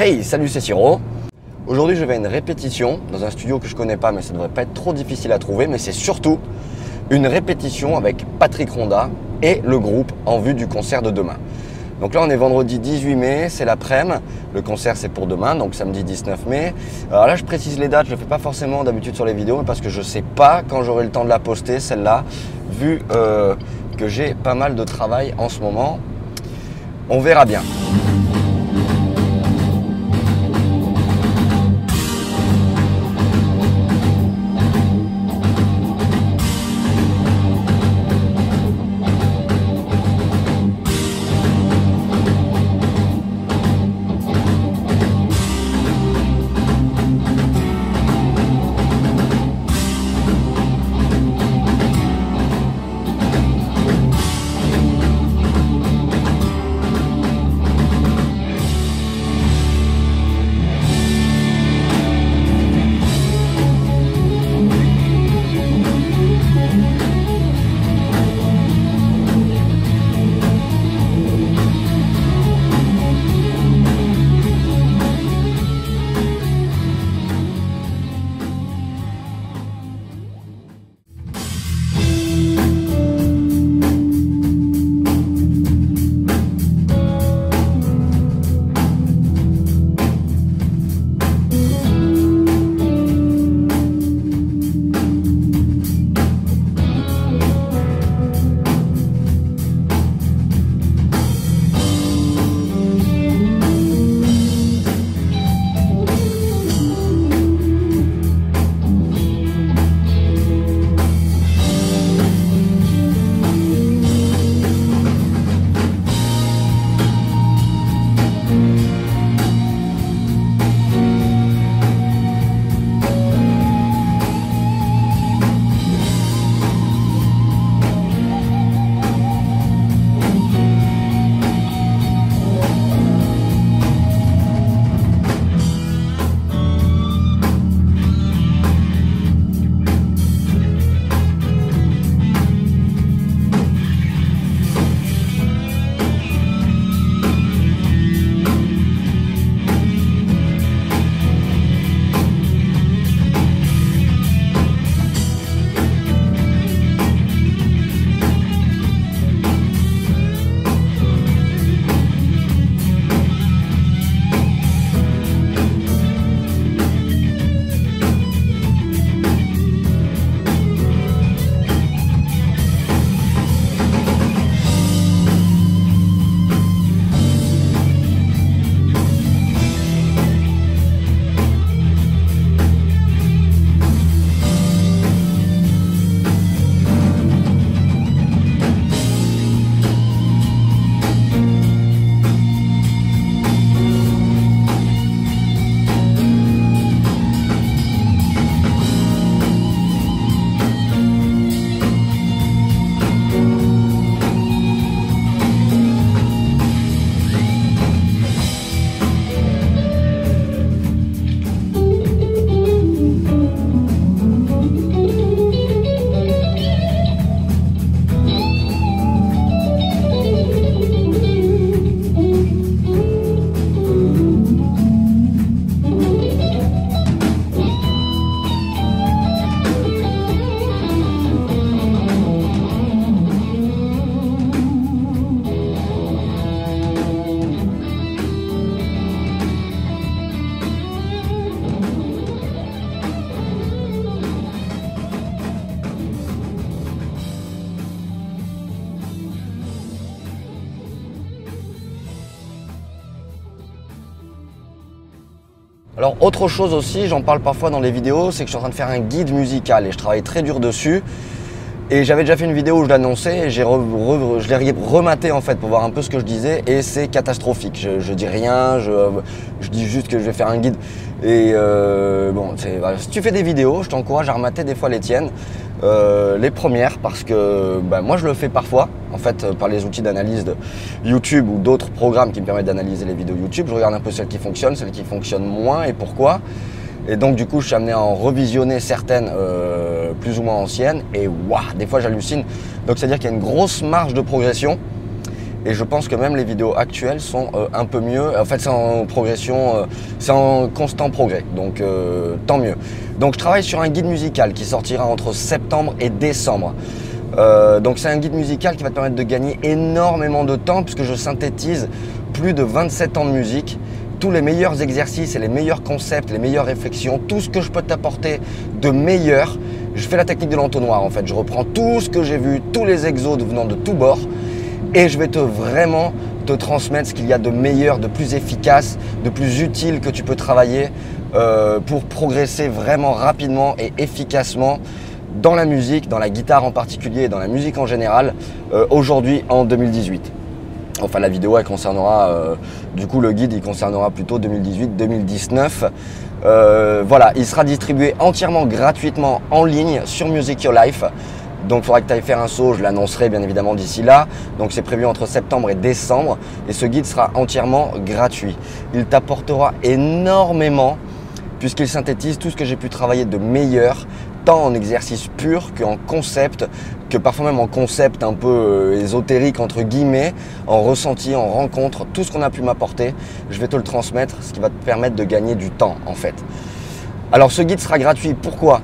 Hey, salut, c'est Siro. Aujourd'hui, je vais à une répétition dans un studio que je connais pas, mais ça devrait pas être trop difficile à trouver. Mais c'est surtout une répétition avec Patrick Ronda et le groupe en vue du concert de demain. Donc là, on est vendredi 18 mai, c'est l'après-midi. Le concert, c'est pour demain, donc samedi 19 mai. Alors là, je précise les dates, je ne le fais pas forcément d'habitude sur les vidéos, mais parce que je ne sais pas quand j'aurai le temps de la poster, celle-là, vu que j'ai pas mal de travail en ce moment. On verra bien. Alors autre chose aussi, j'en parle parfois dans les vidéos, c'est que je suis en train de faire un guide musical et je travaille très dur dessus. Et j'avais déjà fait une vidéo où je l'annonçais et je l'ai rematé en fait pour voir un peu ce que je disais et c'est catastrophique. Je dis rien, je dis juste que je vais faire un guide. Et bon, voilà. Si tu fais des vidéos, je t'encourage à remater des fois les tiennes, les premières, parce que moi je le fais parfois en fait par les outils d'analyse de YouTube ou d'autres programmes qui me permettent d'analyser les vidéos YouTube. Je regarde un peu celles qui fonctionnent moins et pourquoi. Et donc du coup je suis amené à en revisionner certaines plus ou moins anciennes et waouh, des fois j'hallucine. Donc c'est à dire qu'il y a une grosse marge de progression. et je pense que même les vidéos actuelles sont un peu mieux. En fait, c'est en progression, c'est en constant progrès, donc tant mieux. Donc je travaille sur un guide musical qui sortira entre septembre et décembre. Donc c'est un guide musical qui va te permettre de gagner énormément de temps puisque je synthétise plus de 27 ans de musique, tous les meilleurs exercices et les meilleurs concepts, les meilleures réflexions, tout ce que je peux t'apporter de meilleur. Je fais la technique de l'entonnoir en fait, je reprends tout ce que j'ai vu, tous les exos venant de tous bords et je vais vraiment te transmettre ce qu'il y a de meilleur, de plus efficace, de plus utile que tu peux travailler pour progresser vraiment rapidement et efficacement dans la musique, dans la guitare en particulier et dans la musique en général aujourd'hui en 2018. Enfin la vidéo elle concernera, du coup le guide il concernera plutôt 2018-2019. Voilà, il sera distribué entièrement gratuitement en ligne sur Music Your Life. Donc il faudra que tu ailles faire un saut, je l'annoncerai bien évidemment d'ici là. Donc c'est prévu entre septembre et décembre et ce guide sera entièrement gratuit. Il t'apportera énormément puisqu'il synthétise tout ce que j'ai pu travailler de meilleur, tant en exercice pur qu'en concept, que parfois même en concept un peu ésotérique entre guillemets, en ressenti, en rencontre, tout ce qu'on a pu m'apporter, je vais te le transmettre, ce qui va te permettre de gagner du temps en fait. Alors ce guide sera gratuit, pourquoi ?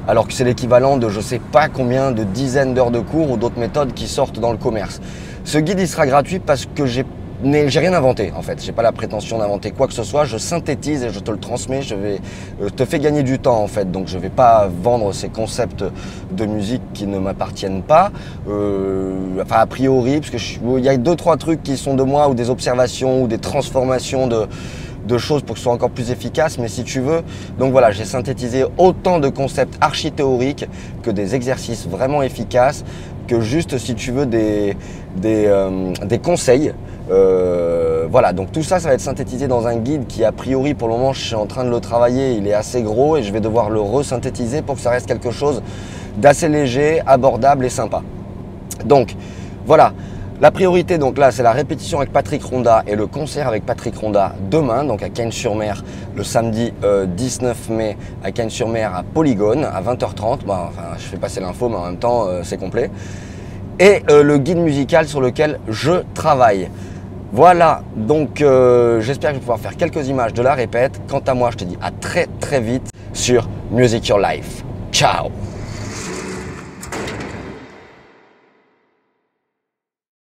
Alors que c'est l'équivalent de je sais pas combien de dizaines d'heures de cours ou d'autres méthodes qui sortent dans le commerce. Ce guide il sera gratuit parce que j'ai rien inventé en fait, j'ai pas la prétention d'inventer quoi que ce soit, je synthétise et je te le transmets, je te fais gagner du temps en fait, donc je vais pas vendre ces concepts de musique qui ne m'appartiennent pas, enfin a priori, parce que il y a 2-3 trucs qui sont de moi ou des observations ou des transformations de choses pour que ce soit encore plus efficace, mais si tu veux, donc voilà, j'ai synthétisé autant de concepts archi théoriques que des exercices vraiment efficaces, que juste si tu veux des conseils. Voilà, donc tout ça, ça va être synthétisé dans un guide qui a priori pour le moment je suis en train de le travailler, il est assez gros et je vais devoir le resynthétiser pour que ça reste quelque chose d'assez léger, abordable et sympa. Donc voilà, la priorité donc là c'est la répétition avec Patrick Ronda et le concert avec Patrick Ronda demain, donc à Cagnes-sur-Mer le samedi 19 mai à Cagnes-sur-Mer à Polygone à 20h30, enfin je fais passer l'info mais en même temps c'est complet. Et le guide musical sur lequel je travaille. Voilà, donc j'espère que je vais pouvoir faire quelques images de la répète. Quant à moi, je te dis à très très vite sur Music Your Life. Ciao!